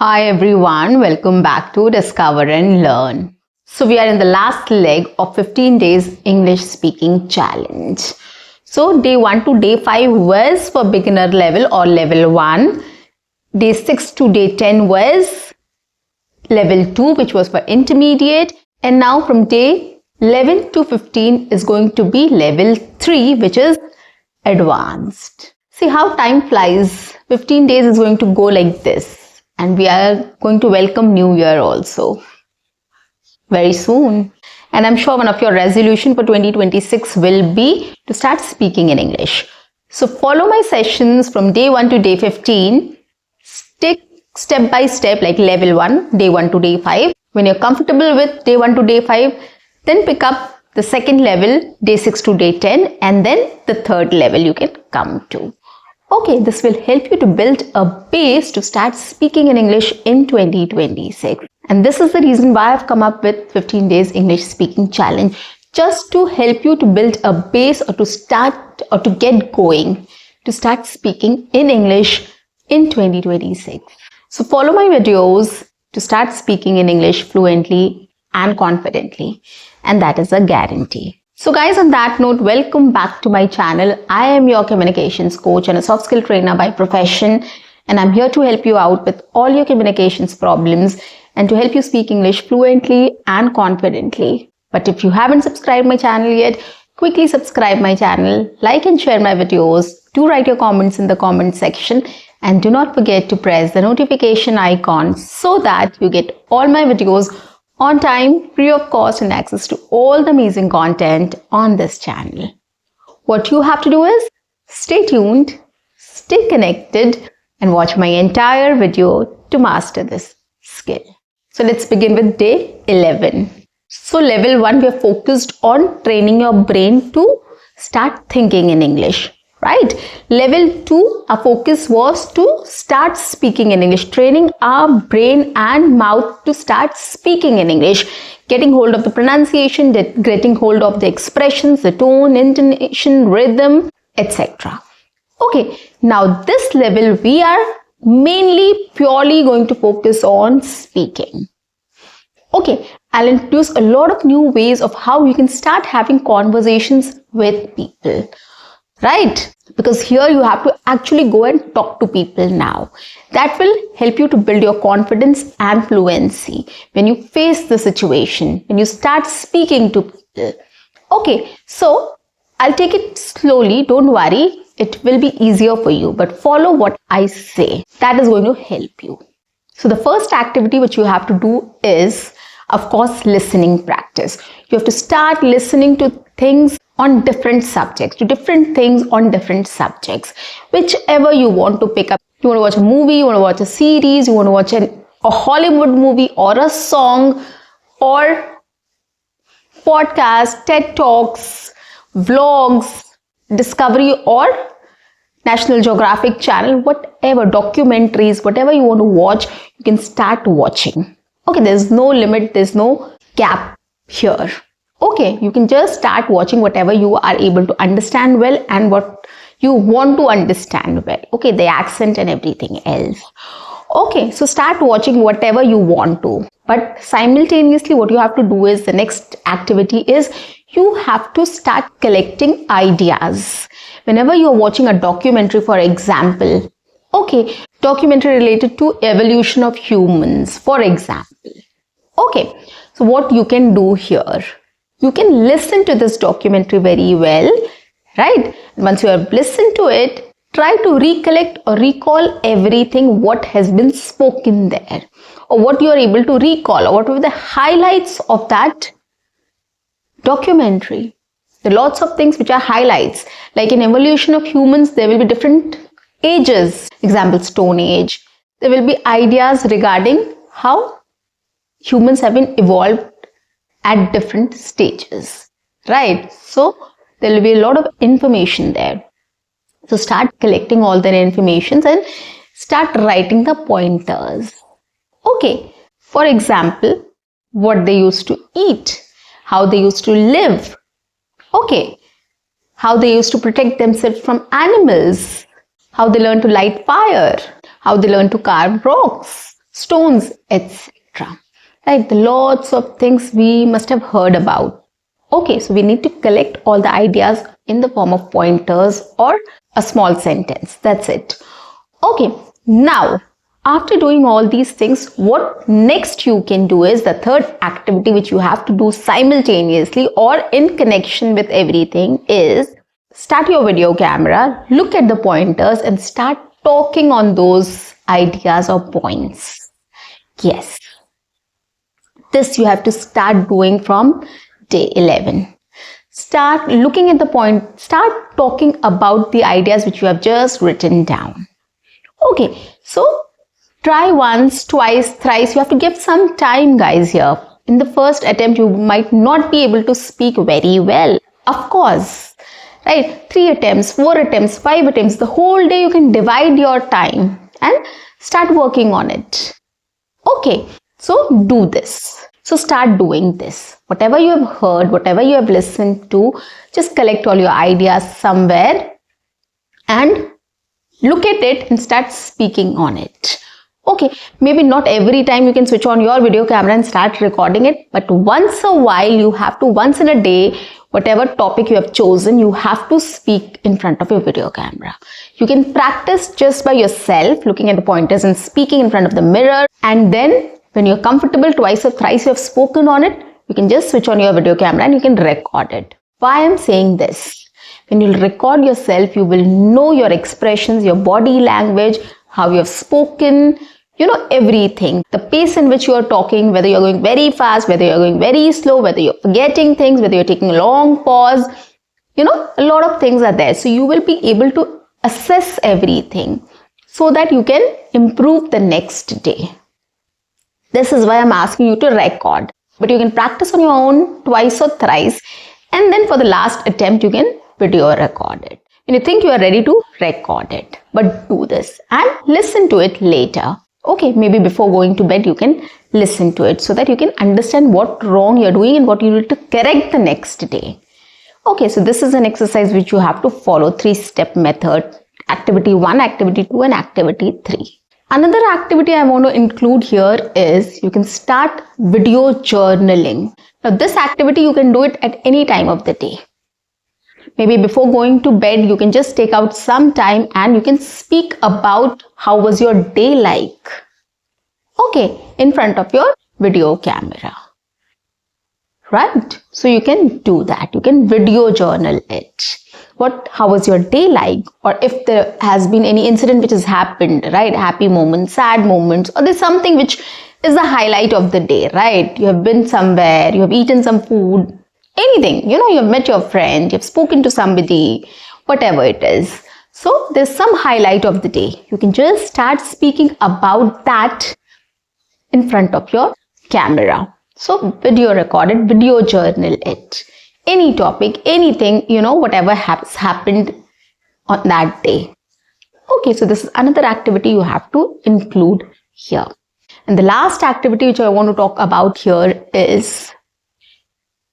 Hi everyone, welcome back to Discover and Learn. So we are in the last leg of 15 days English speaking challenge. So day 1 to day 5 was for beginner level or level 1. Day 6 to day 10 was level 2, which was for intermediate. And now from day 11 to 15 is going to be level 3, which is advanced. See how time flies. 15 days is going to go like this. And we are going to welcome New Year also very soon. And I'm sure one of your resolution for 2026 will be to start speaking in English. So follow my sessions from day 1 to day 15. Stick step by step like level 1, day 1 to day 5. When you're comfortable with day 1 to day 5, then pick up the second level, day 6 to day 10, and then the third level you can come to. Okay, this will help you to build a base to start speaking in English in 2026. And this is the reason why I've come up with 15 days English speaking challenge, just to help you to build a base or to start or to get going to start speaking in English in 2026. So follow my videos to start speaking in English fluently and confidently, and that is a guarantee. So guys, on that note, welcome back to my channel. I am your communications coach and a soft skill trainer by profession, and I'm here to help you out with all your communications problems and to help you speak English fluently and confidently. But if you haven't subscribed my channel yet, quickly subscribe my channel, like and share my videos, do write your comments in the comment section, and do not forget to press the notification icon so that you get all my videos on time, free of cost, and access to all the amazing content on this channel. What you have to do is stay tuned, stay connected, and watch my entire video to master this skill. So let's begin with day 11. So level 1, we are focused on training your brain to start thinking in English. Right? Level 2, our focus was to start speaking in English, training our brain and mouth to start speaking in English, getting hold of the pronunciation, getting hold of the expressions, the tone, intonation, rhythm, etc. Okay, now this level we are mainly purely going to focus on speaking. Okay, I'll introduce a lot of new ways of how you can start having conversations with people. Right? Because here you have to actually go and talk to people now. That will help you to build your confidence and fluency when you face the situation, when you start speaking to people. Okay, so I'll take it slowly. Don't worry. It will be easier for you, but follow what I say. That is going to help you. So the first activity which you have to do is, of course, listening practice. You have to start listening to things on different subjects, to different things on different subjects, whichever you want to pick up. You want to watch a movie, you want to watch a series, you want to watch a Hollywood movie or a song or podcast, TED Talks, vlogs, Discovery or National Geographic channel, whatever, documentaries, whatever you want to watch, you can start watching. Okay, there's no limit, there's no gap here. Okay, you can just start watching whatever you are able to understand well and what you want to understand well. Okay, the accent and everything else. Okay, so start watching whatever you want to. But simultaneously, what you have to do is, the next activity is, you have to start collecting ideas. Whenever you're watching a documentary, for example, okay, documentary related to evolution of humans, for example. Okay, so what you can do here? You can listen to this documentary very well, right? Once you have listened to it, try to recollect or recall everything what has been spoken there, or what you are able to recall, or what were the highlights of that documentary. There are lots of things which are highlights. Like in evolution of humans, there will be different ages. Example, Stone Age. There will be ideas regarding how humans have been evolved at different stages, right? So there will be a lot of information there. So start collecting all that information and start writing the pointers. Okay, for example, what they used to eat, how they used to live, okay, how they used to protect themselves from animals, how they learned to light fire, how they learned to carve rocks. stones, etc. Right? Lots of things we must have heard about. Okay, so we need to collect all the ideas in the form of pointers or a small sentence. That's it. Okay, now after doing all these things, what next you can do is the third activity which you have to do simultaneously or in connection with everything is start your video camera, look at the pointers and start talking on those ideas or points. Yes, this you have to start doing from day 11. Start looking at the point, start talking about the ideas which you have just written down. Okay, so try once, twice, thrice. You have to give some time, guys, here. In the first attempt, you might not be able to speak very well. Of course, right? 3 attempts, 4 attempts, 5 attempts. The whole day you can divide your time and start working on it. Okay, so do this. So start doing this. Whatever you have heard, whatever you have listened to, just collect all your ideas somewhere and look at it and start speaking on it. Okay, maybe not every time you can switch on your video camera and start recording it, but once a while you have to, once in a day, whatever topic you have chosen, you have to speak in front of your video camera. You can practice just by yourself, looking at the pointers and speaking in front of the mirror, and then when you're comfortable, twice or thrice you have spoken on it, you can just switch on your video camera and you can record it. Why I'm saying this? When you record yourself, you will know your expressions, your body language, how you have spoken, you know, everything. The pace in which you are talking, whether you're going very fast, whether you're going very slow, whether you're forgetting things, whether you're taking a long pause, you know, a lot of things are there. So you will be able to assess everything so that you can improve the next day. This is why I'm asking you to record. But you can practice on your own twice or thrice, and then for the last attempt, you can video record it. When you think you are ready to record it, but do this and listen to it later. Okay, maybe before going to bed, you can listen to it so that you can understand what wrong you're doing and what you need to correct the next day. Okay, so this is an exercise which you have to follow, 3-step method. Activity 1, activity 2 and activity 3. Another activity I want to include here is you can start video journaling. Now this activity you can do it at any time of the day. Maybe before going to bed, you can just take out some time and you can speak about how was your day like. Okay, in front of your video camera. Right? So you can do that. You can video journal it. How was your day like? Or if there has been any incident which has happened, right? Happy moments, sad moments, or there's something which is the highlight of the day, right? You have been somewhere, you have eaten some food, anything, you know, you have met your friend, you have spoken to somebody, whatever it is. So there's some highlight of the day. You can just start speaking about that in front of your camera. So video record it, video journal it. Any topic, anything, you know, whatever has happened on that day. Okay, so this is another activity you have to include here. And the last activity which I want to talk about here is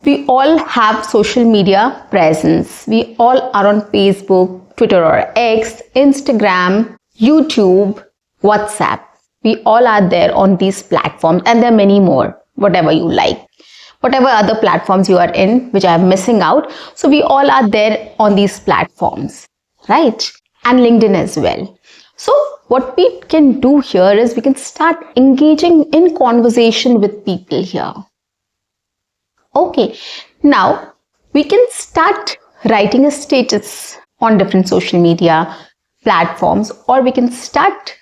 we all have social media presence. We all are on Facebook, Twitter or X, Instagram, YouTube, WhatsApp. We all are there on these platforms and there are many more, whatever you like. Whatever other platforms you are in, which I am missing out. So we all are there on these platforms, right? And LinkedIn as well. So what we can do here is we can start engaging in conversation with people here. Okay, now we can start writing a status on different social media platforms, or we can start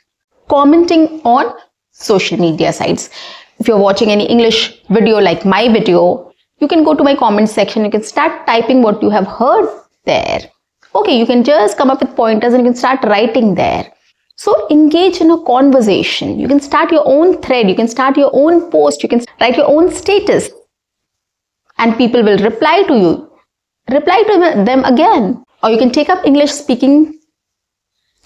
commenting on social media sites. If you're watching any English video like my video, you can go to my comment section. You can start typing what you have heard there. Okay, you can just come up with pointers and you can start writing there. So engage in a conversation. You can start your own thread. You can start your own post. You can write your own status. And people will reply to you. Reply to them again. Or you can take up English speaking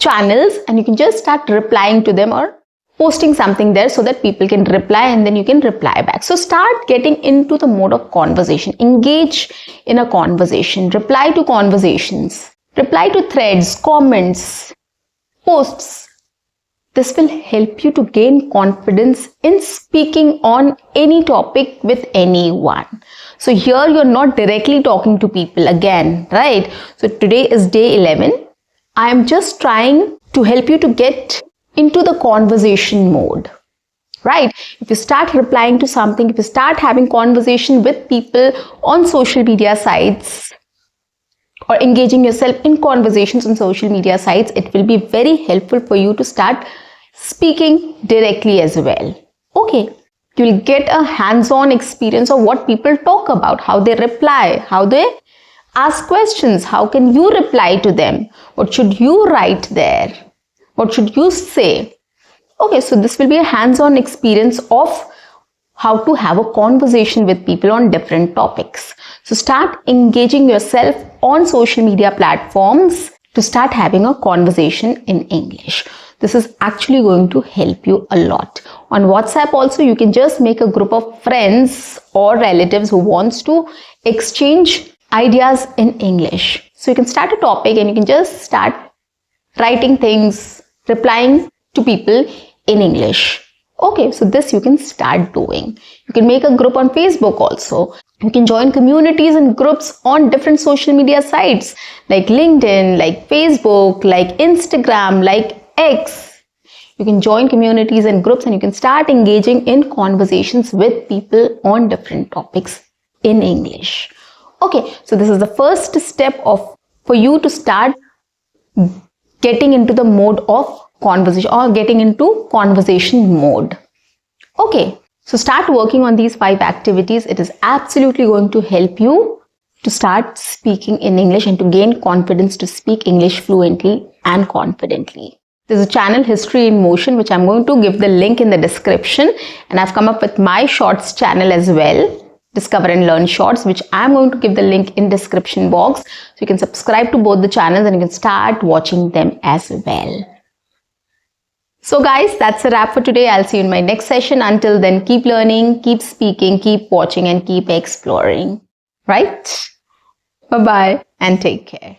channels and you can just start replying to them or posting something there so that people can reply and then you can reply back. So start getting into the mode of conversation. Engage in a conversation. Reply to conversations. Reply to threads, comments, posts. This will help you to gain confidence in speaking on any topic with anyone. So here you're not directly talking to people again, right? So today is day 11. I am just trying to help you to get into the conversation mode, right? If you start replying to something, if you start having conversation with people on social media sites, or engaging yourself in conversations on social media sites, it will be very helpful for you to start speaking directly as well. Okay, you will get a hands-on experience of what people talk about, how they reply, how they ask questions, how can you reply to them, what should you write there, what should you say. Okay, so this will be a hands-on experience of how to have a conversation with people on different topics. So start engaging yourself on social media platforms to start having a conversation in English. This is actually going to help you a lot. On WhatsApp also, you can just make a group of friends or relatives who wants to exchange ideas in English. So you can start a topic and you can just start writing things, replying to people in English. Okay, so this you can start doing. You can make a group on Facebook also. You can join communities and groups on different social media sites like LinkedIn, like Facebook, like Instagram, like X. You can join communities and groups and you can start engaging in conversations with people on different topics in English. Okay, so this is the first step for you to start getting into the mode of conversation or getting into conversation mode. Okay, so start working on these 5 activities. It is absolutely going to help you to start speaking in English and to gain confidence to speak English fluently and confidently. There's a channel, History in Motion, which I'm going to give the link in the description, and I've come up with my shorts channel as well, Discover and Learn Shorts, which I'm going to give the link in description box. So you can subscribe to both the channels and you can start watching them as well. So guys, that's a wrap for today. I'll see you in my next session. Until then, keep learning, keep speaking, keep watching and keep exploring. Right? Bye-bye and take care.